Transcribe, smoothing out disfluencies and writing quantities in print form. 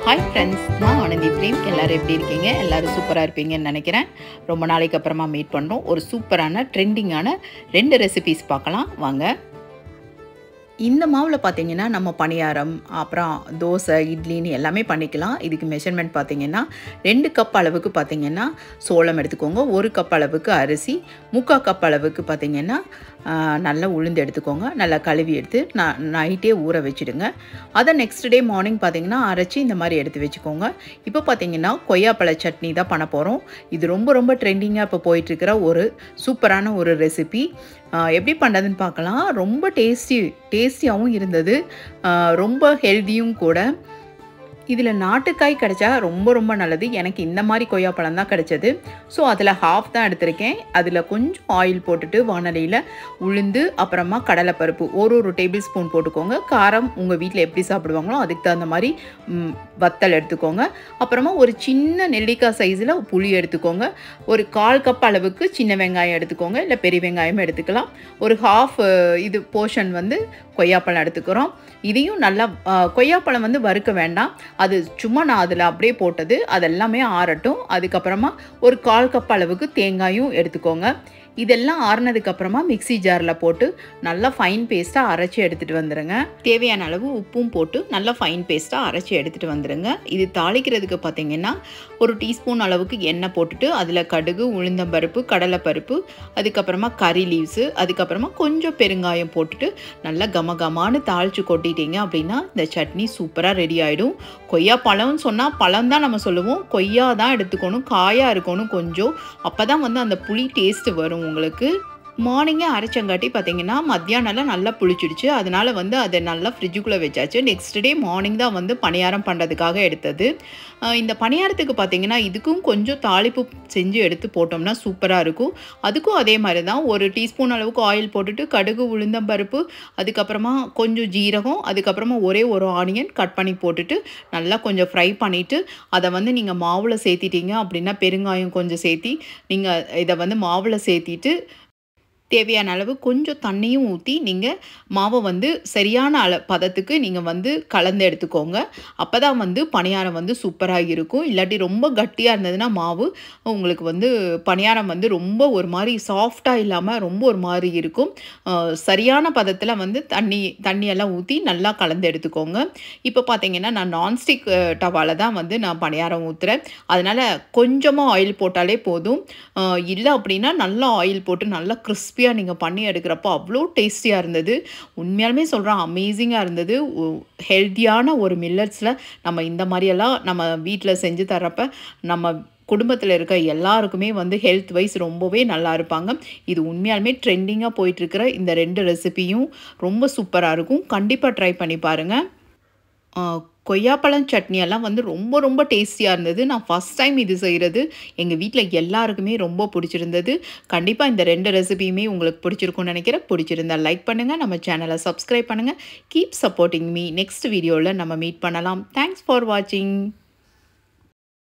Hi friends, நான் Anandhi frame. எல்லோரும் எப்படி இருக்கீங்க? எல்லோரும் சூப்பராக இருப்பீங்கன்னு நினைக்கிறேன். ரொம்ப நாளைக்கு அப்புறமா மீட் பண்ணுறோம். ஒரு சூப்பரான ட்ரெண்டிங்கான 2 ரெசிபீஸ் பார்க்கலாம் வாங்க. இந்த மாவில் பார்த்தீங்கன்னா நம்ம பணியாரம், அப்புறம் தோசை, இட்லின்னு எல்லாமே பண்ணிக்கலாம். இதுக்கு மெஷர்மெண்ட் பார்த்தீங்கன்னா 2 கப் அளவுக்கு பார்த்தீங்கன்னா சோளம் எடுத்துக்கோங்க, 1 கப் அளவுக்கு அரிசி, 3/4 கப் அளவுக்கு பார்த்தீங்கன்னா நல்லா உளுந்து எடுத்துக்கோங்க. நல்லா கழுவி எடுத்து நைட்டே ஊற வச்சுடுங்க. அதை நெக்ஸ்ட் டே மார்னிங் பார்த்தீங்கன்னா அரைச்சி இந்த மாதிரி எடுத்து வச்சுக்கோங்க. இப்போ பார்த்தீங்கன்னா கொய்யாப்பழ சட்னி தான் பண்ண போகிறோம். இது ரொம்ப ரொம்ப ட்ரெண்டிங்காக இப்போ போயிட்டுருக்கிற ஒரு சூப்பரான ஒரு ரெசிபி. எப்படி பண்ணுறதுன்னு பார்க்கலாம். ரொம்ப டேஸ்டியாகவும் இருந்தது, ரொம்ப ஹெல்த்தியும் கூட. இதில் நாட்டுக்காய் கிடைச்சா ரொம்ப ரொம்ப நல்லது. எனக்கு இந்த மாதிரி கொய்யாப்பழம் தான் கிடைச்சது. ஸோ அதில் ஹாஃப் தான் எடுத்திருக்கேன். அதில் கொஞ்சம் ஆயில் போட்டுட்டு வானலியில் உளுந்து, அப்புறமா கடலைப்பருப்பு ஒரு டேபிள் ஸ்பூன் போட்டுக்கோங்க. காரம் உங்கள் வீட்டில் எப்படி சாப்பிடுவாங்களோ அதுக்கு தகுந்த மாதிரி வத்தல் எடுத்துக்கோங்க. அப்புறமா ஒரு சின்ன நெல்லிக்காய் சைஸில் புளி எடுத்துக்கோங்க. ஒரு 1/4 கப் அளவுக்கு சின்ன வெங்காயம் எடுத்துக்கோங்க, இல்லை பெரிய வெங்காயமும் எடுத்துக்கலாம். ஒரு ஹாஃப் இது போர்ஷன் வந்து கொய்யாப்பழம் எடுத்துக்கிறோம். இதையும் நல்லா கொய்யாப்பழம் வந்து வறுக்க வேண்டாம், அது சும்மா நான் அதில் அப்படியே போட்டது. அதெல்லாமே ஆறட்டும். அதுக்கப்புறமா ஒரு 1/4 கப் அளவுக்கு தேங்காயும் எடுத்துக்கோங்க. இதெல்லாம் ஆறுனதுக்கப்புறமா மிக்சி ஜாரில் போட்டு நல்லா ஃபைன் பேஸ்ட்டாக அரைச்சி எடுத்துகிட்டு வந்துடுங்க. தேவையான அளவு உப்பும் போட்டு நல்லா ஃபைன் பேஸ்ட்டாக அரைச்சி எடுத்துகிட்டு வந்துடுங்க. இது தாளிக்கிறதுக்கு பார்த்திங்கன்னா ஒரு டீஸ்பூன் அளவுக்கு எண்ணெய் போட்டுட்டு அதில் கடுகு, உளுந்தம்பருப்பு, கடலைப்பருப்பு, அதுக்கப்புறமா கறி லீவ்ஸு, அதுக்கப்புறமா கொஞ்சம் பெருங்காயம் போட்டுட்டு நல்லா கமகமானு தாளித்து கொட்டிட்டீங்க அப்படின்னா இந்த சட்னி சூப்பராக ரெடி ஆகிடும். கொய்யாப்பழம்னு சொன்னால் பழம் தான் நம்ம சொல்லுவோம். கொய்யா தான் எடுத்துக்கணும், காயாக இருக்கணும் கொஞ்சம். அப்போ தான் வந்து அந்த புளி டேஸ்ட்டு வரும் உங்களுக்கு. மார்னிங்கே அரைச்சங்காட்டி பார்த்தீங்கன்னா மத்தியானம்லாம் நல்லா புளிச்சிடுச்சு. அதனால் வந்து அதை நல்லா ஃப்ரிட்ஜுக்குள்ளே வச்சாச்சு. நெக்ஸ்ட் டே மார்னிங் தான் வந்து பணியாரம் பண்ணுறதுக்காக எடுத்தது. இந்த பணியாரத்துக்கு பார்த்தீங்கன்னா இதுக்கும் கொஞ்சம் தாளிப்பு செஞ்சு எடுத்து போட்டோம்னா சூப்பராக இருக்கும். அதுக்கும் அதே மாதிரி தான் ஒரு டீஸ்பூன் அளவுக்கு ஆயில் போட்டுட்டு கடுகு, உளுந்தம்பருப்பு, அதுக்கப்புறமா கொஞ்சம் ஜீரகம், அதுக்கப்புறமா ஒரே ஒரு ஆனியன் கட் பண்ணி போட்டுட்டு நல்லா கொஞ்சம் ஃப்ரை பண்ணிவிட்டு அதை வந்து நீங்கள் மாவில் சேர்த்திட்டீங்க அப்படின்னா பெருங்காயம் கொஞ்சம் சேர்த்தி நீங்கள் இதை வந்து மாவில் சேர்த்திட்டு தேவையான அளவு கொஞ்சம் தண்ணியும் ஊற்றி நீங்கள் மாவை வந்து சரியான பதத்துக்கு நீங்கள் வந்து கலந்து எடுத்துக்கோங்க. அப்போ தான் வந்து பணியாரம் வந்து சூப்பராக இருக்கும். இல்லாட்டி ரொம்ப கட்டியாக இருந்ததுன்னா மாவு உங்களுக்கு வந்து பணியாரம் வந்து ரொம்ப ஒரு மாதிரி சாஃப்டாக இல்லாமல் ரொம்ப ஒரு மாதிரி இருக்கும். சரியான பதத்தில் வந்து தண்ணியெல்லாம் ஊற்றி நல்லா கலந்து எடுத்துக்கோங்க. இப்போ பார்த்தீங்கன்னா நான் நான்ஸ்டிக் டவாவில் தான் வந்து நான் பணியாரம் ஊற்றுறேன். அதனால் கொஞ்சமாக ஆயில் போட்டாலே போதும். இல்லை அப்படின்னா நல்லா ஆயில் போட்டு நல்லா கிறிஸ்பியாக நீங்கள் பண்ணி எடுக்கிறப்போ அவ்வளோ டேஸ்டியாக இருந்தது. உண்மையாலுமே சொல்கிறேன், அமேசிங்காக இருந்தது. ஹெல்த்தியான ஒரு மில்லட்ஸில் நம்ம இந்த மாதிரியெல்லாம் நம்ம வீட்டில் செஞ்சு தரப்போ நம்ம குடும்பத்தில் இருக்க எல்லாருக்குமே வந்து ஹெல்த் வைஸ் ரொம்பவே நல்லா இருப்பாங்க. இது உண்மையாலுமே ட்ரெண்டிங்காக போயிட்டுருக்கிற இந்த 2 ரெசிபியும் ரொம்ப சூப்பராக இருக்கும். கண்டிப்பாக ட்ரை பண்ணி பாருங்கள். கொய்யாப்பழம் சட்னியெல்லாம் வந்து ரொம்ப ரொம்ப டேஸ்டியாக இருந்தது. நான் ஃபஸ்ட் டைம் இது செய்கிறது. எங்கள் வீட்டில் எல்லாருக்குமே ரொம்ப பிடிச்சிருந்தது. கண்டிப்பாக இந்த 2 ரெசிபியுமே உங்களுக்கு பிடிச்சிருக்கும்னு நினைக்கிறேன். பிடிச்சிருந்தால் லைக் பண்ணுங்கள், நம்ம சேனலை சப்ஸ்கிரைப் பண்ணுங்கள். Keep supporting me. நெக்ஸ்ட் வீடியோவில் நம்ம மீட் பண்ணலாம். தேங்க்ஸ் ஃபார் வாட்சிங்.